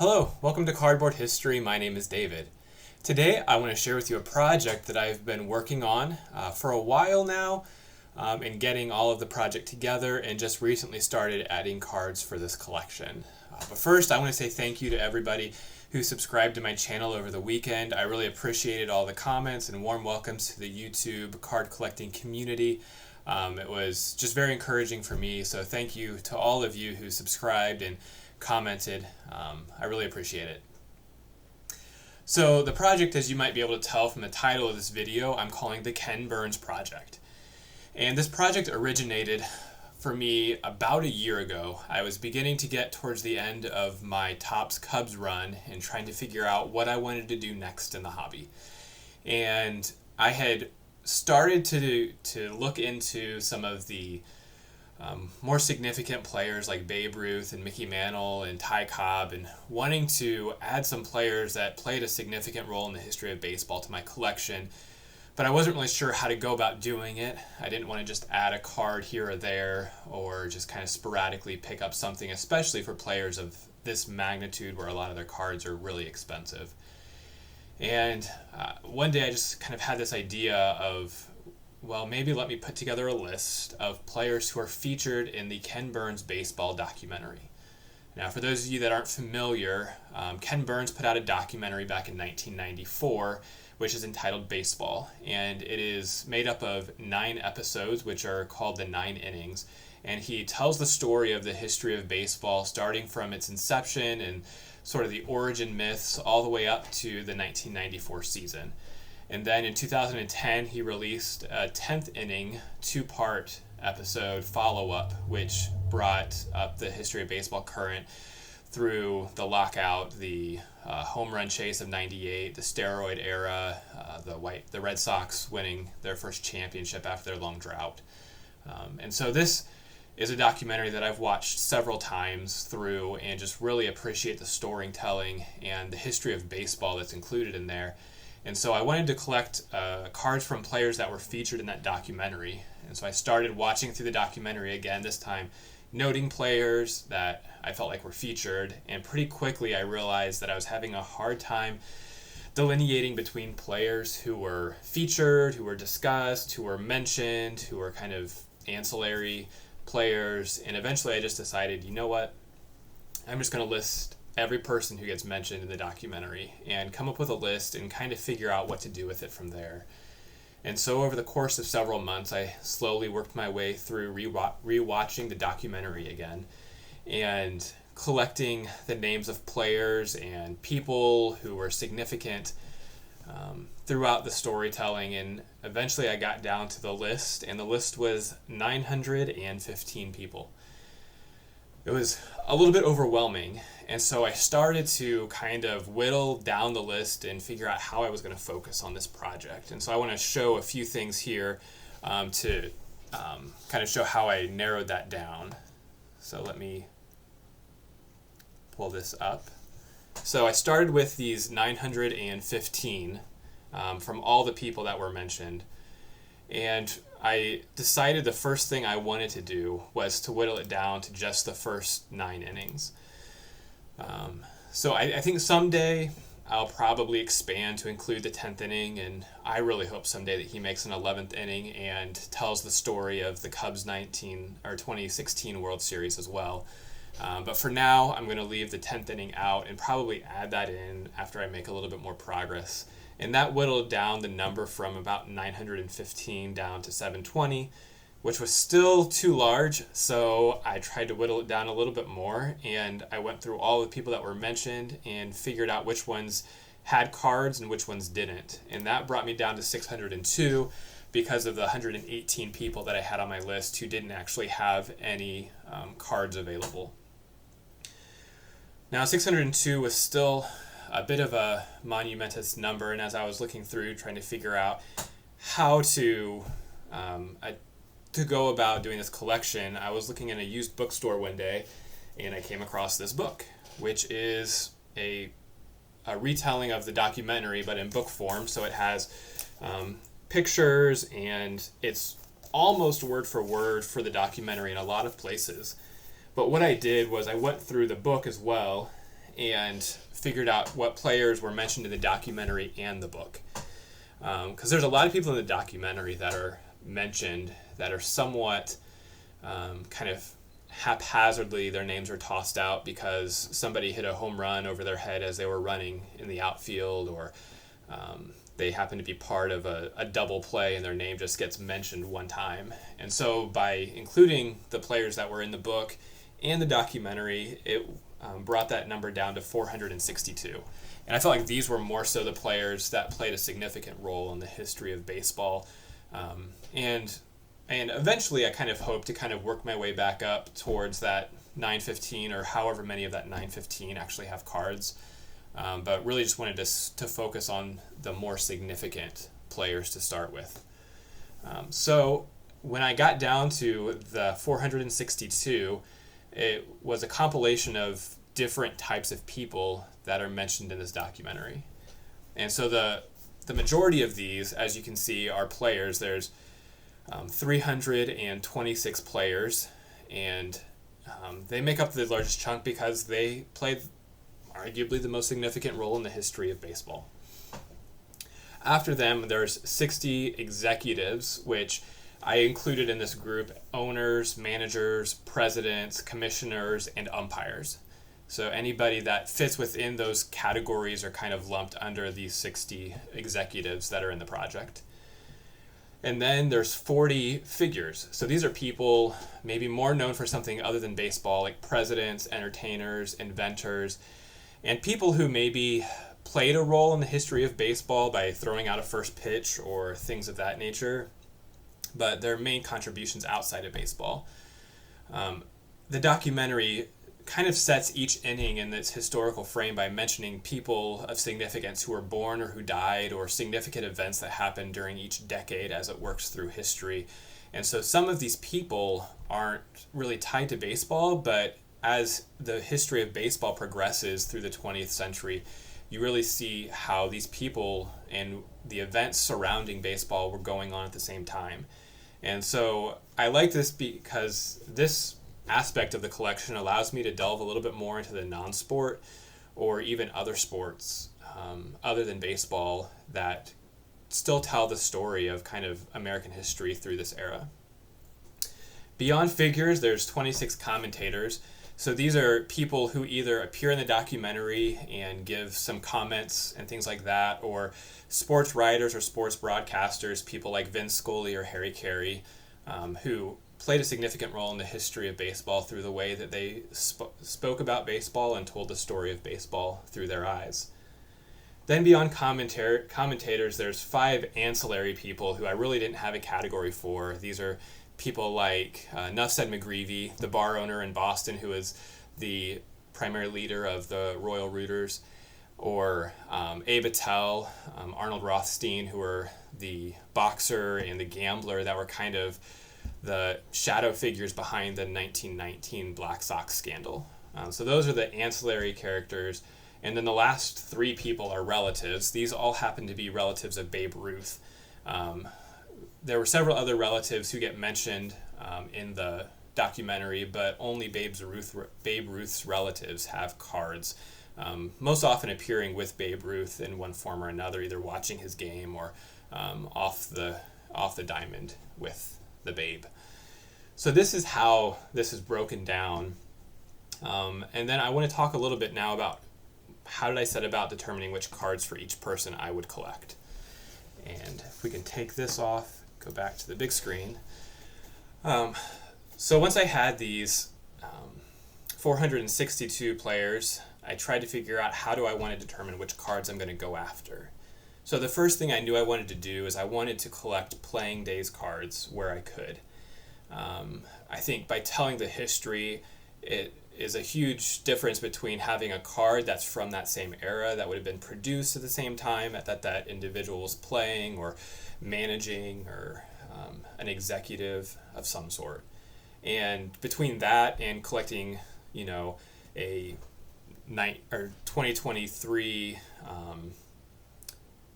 Hello, welcome to Cardboard History. My name is David. Today I want to share with you a project that I've been working on for a while now and getting all of the project together, and just recently started adding cards for this collection. But first I want to say thank you to everybody who subscribed to my channel over the weekend. I really appreciated all the comments and warm welcomes to the YouTube card collecting community. It was just very encouraging for me, so thank you to all of you who subscribed and commented. I really appreciate it. So the project, as you might be able to tell from the title of this video, I'm calling the Ken Burns Project. And this project originated for me about a year ago. I was beginning to get towards the end of my Topps Cubs run and trying to figure out what I wanted to do next in the hobby. And I had started to look into some of the more significant players like Babe Ruth and Mickey Mantle and Ty Cobb, and wanting to add some players that played a significant role in the history of baseball to my collection, but I wasn't really sure how to go about doing it. I didn't want to just add a card here or there or just kind of sporadically pick up something, especially for players of this magnitude where a lot of their cards are really expensive. And one day I just kind of had this idea of, well, maybe let me put together a list of players who are featured in the Ken Burns baseball documentary. Now, for those of you that aren't familiar, Ken Burns put out a documentary back in 1994, which is entitled Baseball, and it is made up of 9 episodes, which are called the 9 innings, and he tells the story of the history of baseball, starting from its inception and sort of the origin myths all the way up to the 1994 season. And then in 2010, he released a 10th inning, 2-part episode follow-up, which brought up the history of baseball current through the lockout, the home run chase of '98, the steroid era, the Red Sox winning their first championship after their long drought. And so this is a documentary that I've watched several times through and just really appreciate the storytelling and the history of baseball that's included in there. And so I wanted to collect cards from players that were featured in that documentary. And so I started watching through the documentary again, this time noting players that I felt like were featured. And pretty quickly I realized that I was having a hard time delineating between players who were featured, who were discussed, who were mentioned, who were kind of ancillary players. And eventually I just decided, you know what, I'm just going to list every person who gets mentioned in the documentary and come up with a list and kind of figure out what to do with it from there. And so over the course of several months, I slowly worked my way through rewatching the documentary again and collecting the names of players and people who were significant throughout the storytelling. And eventually I got down to the list, and the list was 915 people. It was a little bit overwhelming, and so I started to kind of whittle down the list and figure out how I was going to focus on this project. And so I want to show a few things here to kind of show how I narrowed that down. So let me pull this up. So I started with these 915 from all the people that were mentioned, and I decided the first thing I wanted to do was to whittle it down to just the first 9 innings. So I think someday I'll probably expand to include the 10th inning, and I really hope someday that he makes an 11th inning and tells the story of the Cubs 2016 World Series as well. But for now, I'm going to leave the 10th inning out and probably add that in after I make a little bit more progress. And that whittled down the number from about 915 down to 720, which was still too large, so I tried to whittle it down a little bit more, and I went through all the people that were mentioned and figured out which ones had cards and which ones didn't. And that brought me down to 602 because of the 118 people that I had on my list who didn't actually have any cards available. Now, 602 was still a bit of a monumentous number, and as I was looking through trying to figure out how to go about doing this collection, I was looking in a used bookstore one day, and I came across this book, which is a retelling of the documentary, but in book form. So it has pictures, and it's almost word for word for the documentary in a lot of places. But what I did was I went through the book as well and figured out what players were mentioned in the documentary and the book. Because there's a lot of people in the documentary that are mentioned that are somewhat kind of haphazardly, their names are tossed out because somebody hit a home run over their head as they were running in the outfield, or they happen to be part of a double play and their name just gets mentioned one time. And so by including the players that were in the book and the documentary, it brought that number down to 462. And I felt like these were more so the players that played a significant role in the history of baseball. And eventually I kind of hope to kind of work my way back up towards that 915, or however many of that 915 actually have cards. But really just wanted to focus on the more significant players to start with. So when I got down to the 462, it was a compilation of different types of people that are mentioned in this documentary. And so the majority of these, as you can see, are players. There's 326 players, and they make up the largest chunk because they played arguably the most significant role in the history of baseball. After them, there's 60 executives, which I included in this group: owners, managers, presidents, commissioners, and umpires. So anybody that fits within those categories are kind of lumped under these 60 executives that are in the project. And then there's 40 figures. So these are people maybe more known for something other than baseball, like presidents, entertainers, inventors, and people who maybe played a role in the history of baseball by throwing out a first pitch or things of that nature, but their main contributions outside of baseball. The documentary kind of sets each inning in its historical frame by mentioning people of significance who were born or who died, or significant events that happened during each decade as it works through history. And so some of these people aren't really tied to baseball, but as the history of baseball progresses through the 20th century, you really see how these people and the events surrounding baseball were going on at the same time. And so I like this because this aspect of the collection allows me to delve a little bit more into the non-sport or even other sports other than baseball that still tell the story of kind of American history through this era. Beyond figures, there's 26 commentators. So these are people who either appear in the documentary and give some comments and things like that, or sports writers or sports broadcasters, people like Vince Scully or Harry Carey, who played a significant role in the history of baseball through the way that they spoke about baseball and told the story of baseball through their eyes. Then beyond commentators, there's 5 ancillary people who I really didn't have a category for. These are people like Nuffsaid McGreevy, the bar owner in Boston who is the primary leader of the Royal Rooters, or Abe Attell, Arnold Rothstein, who were the boxer and the gambler that were kind of the shadow figures behind the 1919 Black Sox scandal. So those are the ancillary characters. And then the last 3 people are relatives. These all happen to be relatives of Babe Ruth. There were several other relatives who get mentioned in the documentary, but only Babe Ruth's relatives have cards, most often appearing with Babe Ruth in one form or another, either watching his game or off the diamond with the Babe. So this is how this is broken down. And then I want to talk a little bit now about how did I set about determining which cards for each person I would collect. And if we can take this off, go back to the big screen. So once I had these 462 players, I tried to figure out how do I want to determine which cards I'm going to go after. So the first thing I knew I wanted to do is I wanted to collect playing days cards where I could. I think by telling the history, it is a huge difference between having a card that's from that same era that would have been produced at the same time that individual was playing or managing, or an executive of some sort. And between that and collecting, a 2023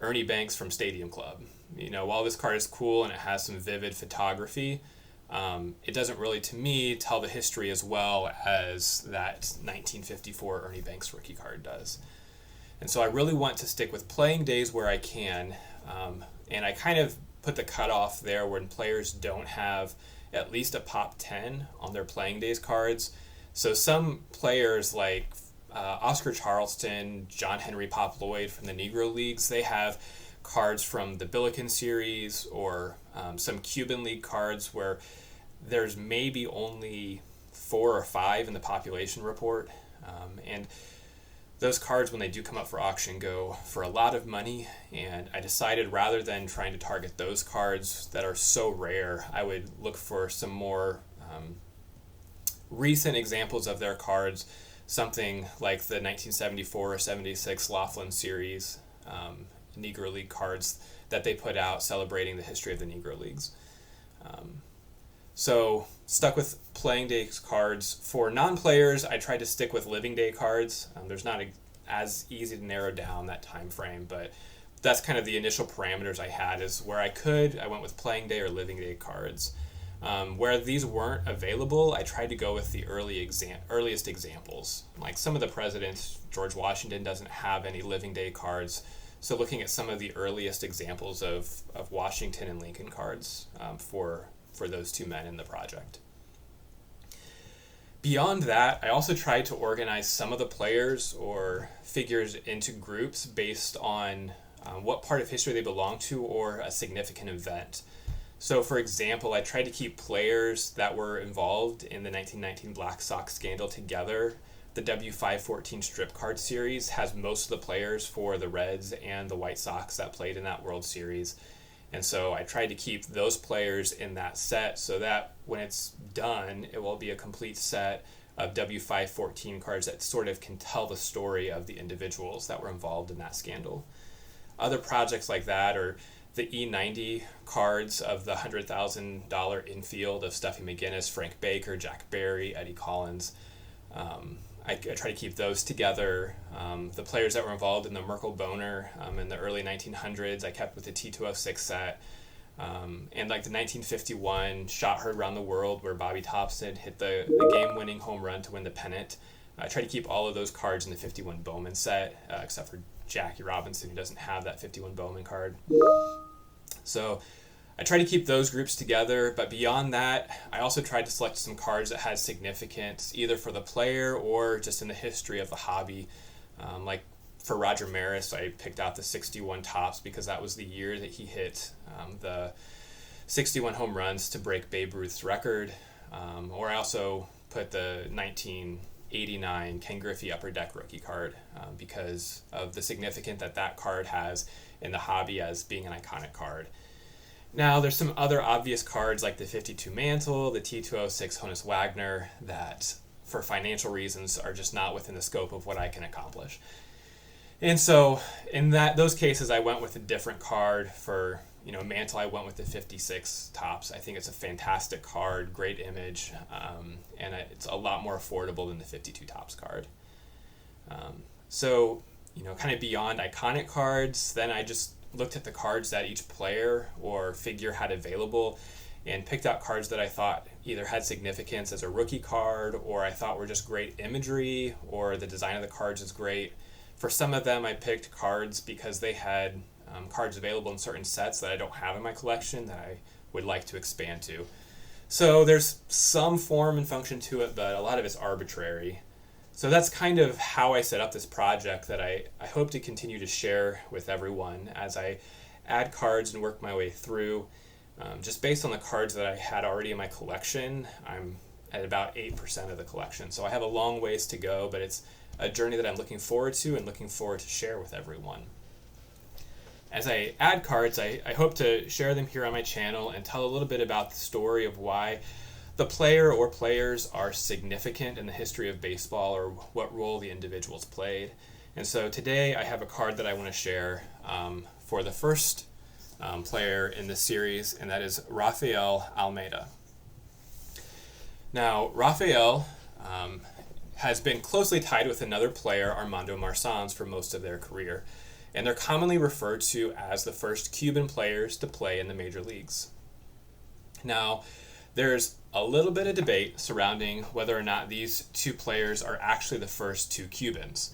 Ernie Banks from Stadium Club. While this card is cool and it has some vivid photography, it doesn't really, to me, tell the history as well as that 1954 Ernie Banks rookie card does. And so I really want to stick with playing days where I can, and I kind of put the cutoff there when players don't have at least a pop 10 on their playing days cards. So some players like Oscar Charleston, John Henry Pop Lloyd from the Negro Leagues, they have cards from the Billiken series or some Cuban League cards where there's maybe only 4 or 5 in the population report. And those cards, when they do come up for auction, go for a lot of money. And I decided rather than trying to target those cards that are so rare, I would look for some more recent examples of their cards, something like the 1974 or 76 Laughlin series Negro League cards that they put out celebrating the history of the Negro Leagues. So stuck with playing day cards. For non-players, I tried to stick with living day cards. There's not as easy to narrow down that time frame, but that's kind of the initial parameters I had. Is where I went with playing day or living day cards. Where these weren't available, I tried to go with the earliest examples. Like some of the presidents, George Washington doesn't have any living day cards, so looking at some of the earliest examples of Washington and Lincoln cards for those two men in the project. Beyond that, I also tried to organize some of the players or figures into groups based on what part of history they belong to or a significant event. So, for example, I tried to keep players that were involved in the 1919 Black Sox scandal together. The W514 strip card series has most of the players for the Reds and the White Sox that played in that World Series. And so I tried to keep those players in that set so that when it's done, it will be a complete set of W514 cards that sort of can tell the story of the individuals that were involved in that scandal. Other projects like that are the E90 cards of the $100,000 infield of Stuffy McGinnis, Frank Baker, Jack Barry, Eddie Collins. I try to keep those together. The players that were involved in the Merkle Boner in the early 1900s, I kept with the T206 set. And like the 1951 shot heard around the world where Bobby Thompson hit the game-winning home run to win the pennant. I try to keep all of those cards in the 51 Bowman set, except for Jackie Robinson, who doesn't have that 51 Bowman card. So I try to keep those groups together, but beyond that, I also tried to select some cards that had significance either for the player or just in the history of the hobby. Like for Roger Maris, I picked out the 61 Topps because that was the year that he hit the 61 home runs to break Babe Ruth's record. Or I also put the 1989 Ken Griffey Upper Deck rookie card because of the significance that card has in the hobby as being an iconic card. Now, there's some other obvious cards like the 52 Mantle, the T206 Honus Wagner that, for financial reasons, are just not within the scope of what I can accomplish. And so, in those cases, I went with a different card. For Mantle, I went with the 56 Topps. I think it's a fantastic card, great image, and it's a lot more affordable than the 52 Topps card. So, kind of beyond iconic cards, then I just looked at the cards that each player or figure had available and picked out cards that I thought either had significance as a rookie card or I thought were just great imagery or the design of the cards is great. For some of them, I picked cards because they had cards available in certain sets that I don't have in my collection that I would like to expand to. So there's some form and function to it, but a lot of it's arbitrary. So that's kind of how I set up this project that I hope to continue to share with everyone as I add cards and work my way through. Just based on the cards that I had already in my collection, I'm at about 8% of the collection. So I have a long ways to go, but it's a journey that I'm looking forward to and looking forward to share with everyone. As I add cards, I hope to share them here on my channel and tell a little bit about the story of why the player or players are significant in the history of baseball or what role the individuals played. And so today I have a card that I want to share for the first player in this series, and that is Rafael Almeida. Now, Rafael has been closely tied with another player, Armando Marsans, for most of their career, and they're commonly referred to as the first Cuban players to play in the major leagues. Now, There's a little bit of debate surrounding whether or not these two players are actually the first two Cubans.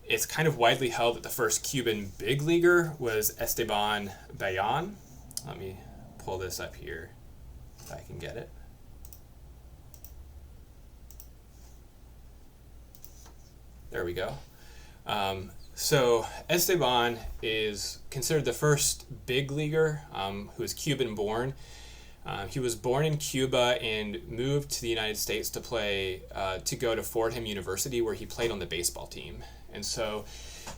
It's kind of widely held that the first Cuban big leaguer was Esteban Bayon. Let me pull this up here if I can get it. There we go. So Esteban is considered the first big leaguer who is Cuban born. He was born in Cuba and moved to the United States to go to Fordham University, where he played on the baseball team. And so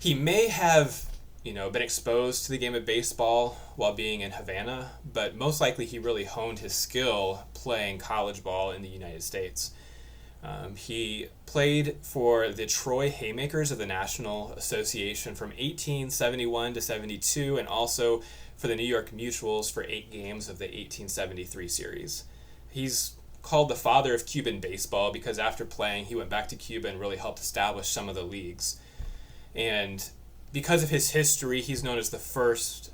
he may have, been exposed to the game of baseball while being in Havana, but most likely he really honed his skill playing college ball in the United States. He played for the Troy Haymakers of the National Association from 1871 to 72, and also for the New York Mutuals for 8 games of the 1873 series. He's called the father of Cuban baseball because after playing, he went back to Cuba and really helped establish some of the leagues. And because of his history, he's known as the first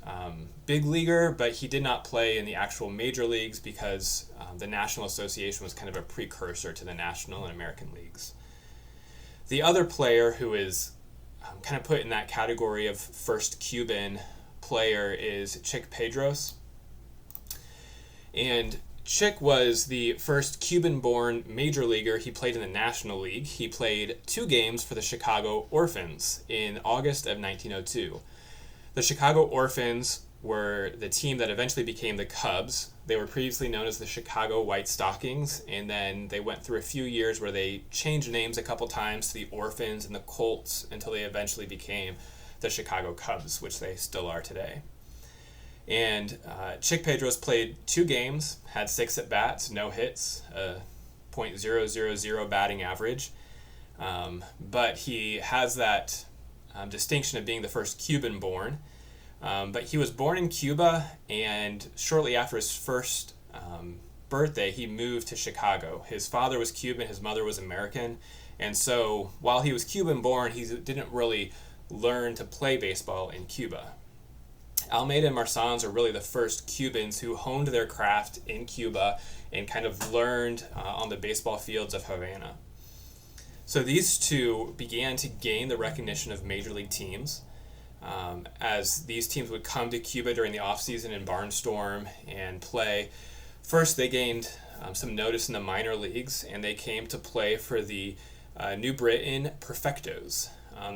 big leaguer, but he did not play in the actual major leagues because the National Association was kind of a precursor to the National and American leagues. The other player who is kind of put in that category of first Cuban player is Chick Pedros. And Chick was the first Cuban-born major leaguer. He played in the National League. He played 2 games for the Chicago Orphans in August of 1902. The Chicago Orphans were the team that eventually became the Cubs. They were previously known as the Chicago White Stockings, and then they went through a few years where they changed names a couple times to the Orphans and the Colts until they eventually became the Chicago Cubs, which they still are today. And Chick Pedros played 2 games, had 6 at-bats, no hits, .000 batting average. But he has that distinction of being the first Cuban-born. But he was born in Cuba, and shortly after his first birthday, he moved to Chicago. His father was Cuban, his mother was American, and so while he was Cuban-born, he didn't really learn to play baseball in Cuba. Almeida and Marsans are really the first Cubans who honed their craft in Cuba and kind of learned on the baseball fields of Havana. So these two began to gain the recognition of major league teams. As these teams would come to Cuba during the offseason in Barnstorm and play. First, they gained some notice in the minor leagues, and they came to play for the New Britain Perfectos.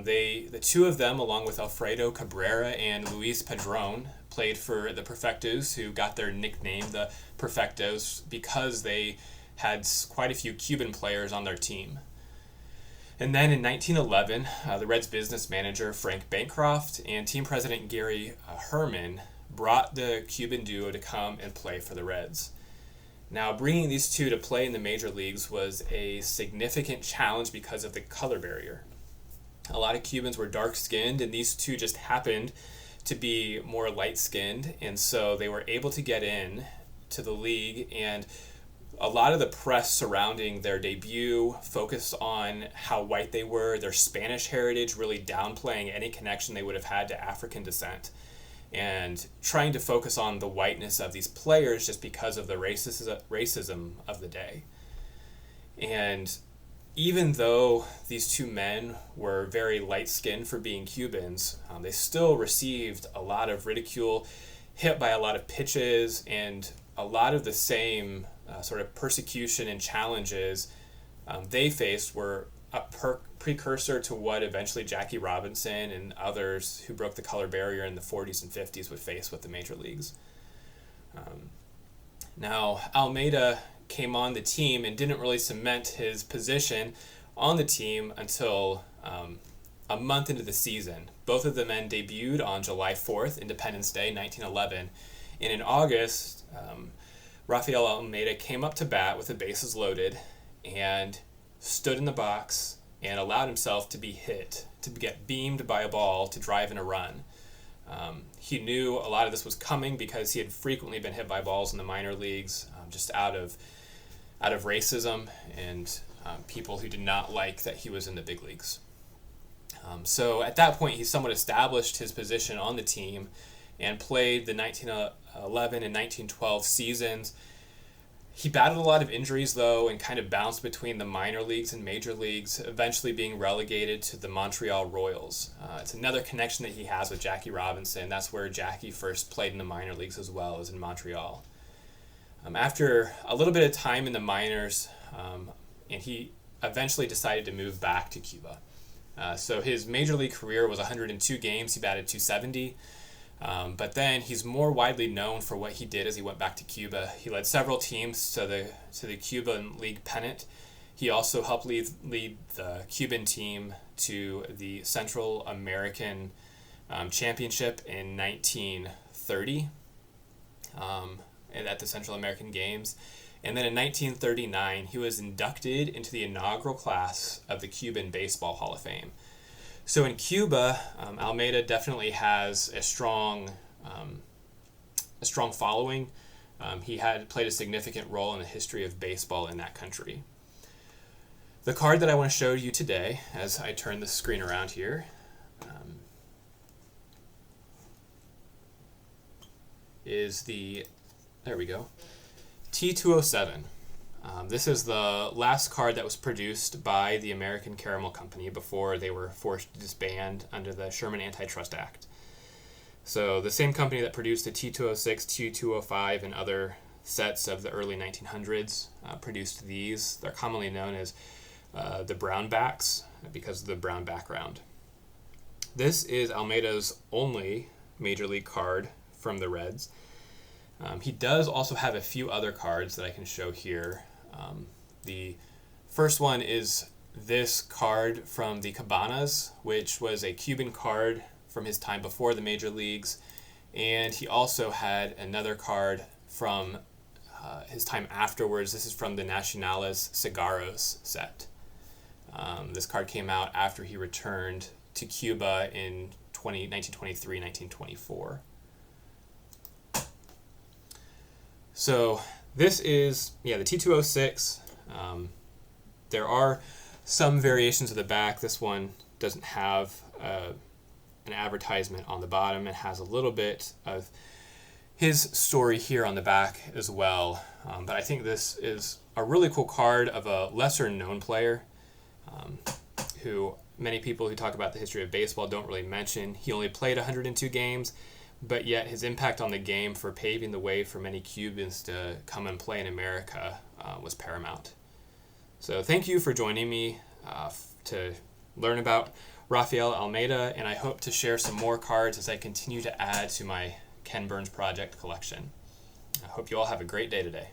The 2 of them, along with Alfredo Cabrera and Luis Padron, played for the Perfectos, who got their nickname, the Perfectos, because they had quite a few Cuban players on their team. And then in 1911, the Reds business manager Frank Bancroft and team president Gary Herman brought the Cuban duo to come and play for the Reds. Now, bringing these 2 to play in the major leagues was a significant challenge because of the color barrier. A lot of Cubans were dark-skinned, and these 2 just happened to be more light-skinned, and so they were able to get in to the league, and a lot of the press surrounding their debut focused on how white they were, their Spanish heritage, really downplaying any connection they would have had to African descent, and trying to focus on the whiteness of these players just because of the racism of the day. And even though these 2 men were very light-skinned for being Cubans, they still received a lot of ridicule, hit by a lot of pitches, and a lot of the same sort of persecution and challenges they faced were a precursor to what eventually Jackie Robinson and others who broke the color barrier in the 40s and 50s would face with the major leagues. Now, Almeida came on the team and didn't really cement his position on the team until a month into the season. Both of the men debuted on July 4th, Independence Day, 1911, and in August, Rafael Almeida came up to bat with the bases loaded and stood in the box and allowed himself to be hit, to get beamed by a ball to drive in a run. He knew a lot of this was coming because he had frequently been hit by balls in the minor leagues, just out of racism and people who did not like that he was in the big leagues. So at that point, he somewhat established his position on the team and played the 1911 and 1912 seasons, He battled a lot of injuries, though, and kind of bounced between the minor leagues and major leagues, eventually being relegated to the Montreal Royals. It's another connection that he has with Jackie Robinson. That's where Jackie first played in the minor leagues as well as in Montreal. After a little bit of time in the minors, and he eventually decided to move back to Cuba. So his major league career was 102 games. He batted .270. But then he's more widely known for what he did as he went back to Cuba. He led several teams to the Cuban League pennant. He also helped lead the Cuban team to the Central American Championship in 1930 at the Central American Games. And then in 1939, he was inducted into the inaugural class of the Cuban Baseball Hall of Fame. So in Cuba, Almeida definitely has a strong following. He had played a significant role in the history of baseball in that country. The card that I want to show you today, as I turn the screen around here, is there we go, T207. This is the last card that was produced by the American Caramel Company before they were forced to disband under the Sherman Antitrust Act. So the same company that produced the T206, T205, and other sets of the early 1900s produced these. They're commonly known as the brownbacks because of the brown background. This is Almeida's only major league card from the Reds. He does also have a few other cards that I can show here. The first one is this card from the Cabanas, which was a Cuban card from his time before the major leagues. And he also had another card from his time afterwards. This is from the Nacionales Cigarros set. This card came out after he returned to Cuba in 1923, 1924. So this is, the T206. There are some variations of the back. This one doesn't have an advertisement on the bottom. It has a little bit of his story here on the back as well. But I think this is a really cool card of a lesser known player who many people who talk about the history of baseball don't really mention. He only played 102 games. But yet his impact on the game for paving the way for many Cubans to come and play in America was paramount. So thank you for joining me to learn about Rafael Almeida, and I hope to share some more cards as I continue to add to my Ken Burns Project collection. I hope you all have a great day today.